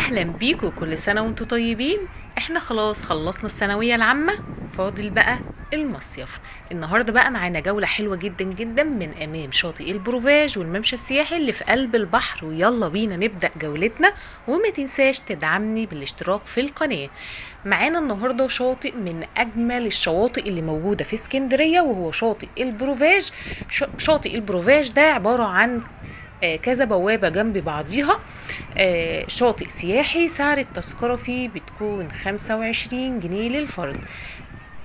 اهلا بيكم، كل سنة وانتم طيبين. احنا خلاص خلصنا الثانوية العامة، فاضل بقى المصيف. النهاردة بقى معانا جولة حلوة جدا جدا من امام شاطئ البروفاج والممشى السياحي اللي في قلب البحر، ويلا بينا نبدأ جولتنا. وما تنساش تدعمني بالاشتراك في القناة. معانا النهاردة شاطئ من اجمل الشواطئ اللي موجودة في اسكندرية، وهو شاطئ البروفاج. شاطئ البروفاج ده عبارة عن كذا بوابة جنب بعضيها. شاطئ سياحي، سعر التذكرة فيه بتكون 25 جنيه للفرد.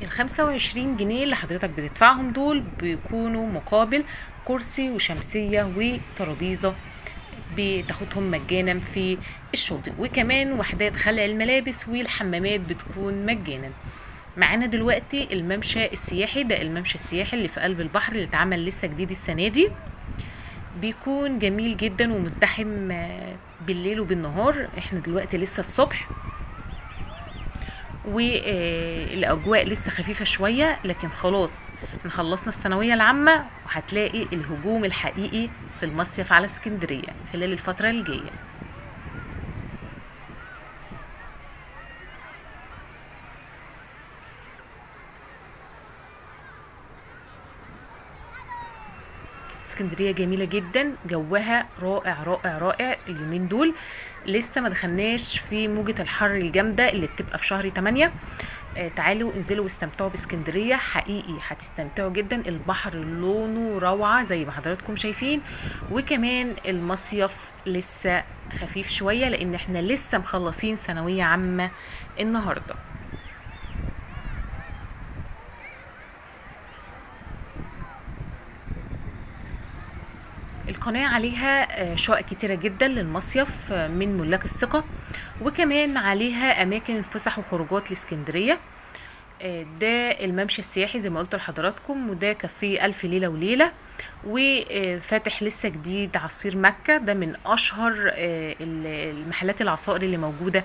ال25 جنيه اللي حضرتك بتدفعهم دول بيكونوا مقابل كرسي وشمسية وترابيزة، بتاخدهم مجانا في الشاطئ، وكمان وحدات خلع الملابس والحمامات بتكون مجانا. معانا دلوقتي الممشى السياحي، ده الممشى السياحي اللي في قلب البحر اللي اتعمل لسه جديد السنة دي. بيكون جميل جدا ومزدحم بالليل وبالنهار. احنا دلوقتي لسه الصبح، والاجواء لسه خفيفة شوية، لكن خلاص احنا خلصنا الثانوية العامة، وهتلاقي الهجوم الحقيقي في المصيف على اسكندرية خلال الفترة الجاية. اسكندرية جميلة جدا، جوها رائع رائع رائع اليومين دول. لسه ما دخلناش في موجة الحر الجامدة اللي بتبقى في شهر 8. تعالوا انزلوا واستمتعوا باسكندرية، حقيقي هتستمتعوا جدا. البحر لونه روعة زي ما حضراتكم شايفين، وكمان المصيف لسه خفيف شوية لان احنا لسه مخلصين ثانوية عامة النهاردة. القناة عليها شقق كتيرة جدا للمصيف من ملاك الثقة، وكمان عليها أماكن فسح وخروجات لإسكندرية. ده الممشى السياحي زي ما قلت لحضراتكم، وده كافيه ألف ليلة وليلة، وفاتح لسه جديد عصير مكة، ده من أشهر المحلات العصائر اللي موجودة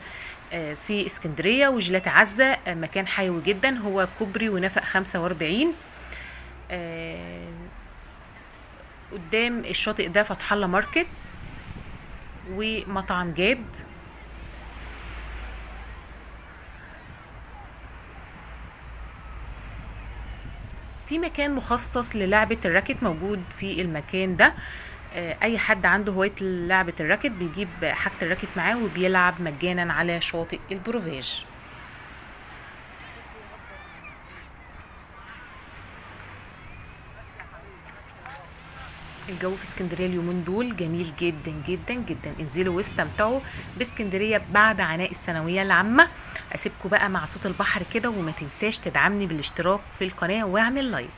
في اسكندرية. وجيلاتي عزة مكان حيوي جدا، هو كوبري ونفق 45. قدام الشاطئ ده فتح الله ماركت ومطعم جاد. في مكان مخصص للعبة الراكت موجود في المكان ده. اي حد عنده هواية لعبة الراكت بيجيب حاجة الراكت معاه وبيلعب مجانا على شاطئ البروفاج. الجو في اسكندريه اليومين دول جميل جدا جدا جدا. انزلوا واستمتعوا باسكندريه بعد عناء الثانويه العامه. اسيبكم بقى مع صوت البحر كده، وما تنساش تدعمني بالاشتراك في القناه واعمل لايك.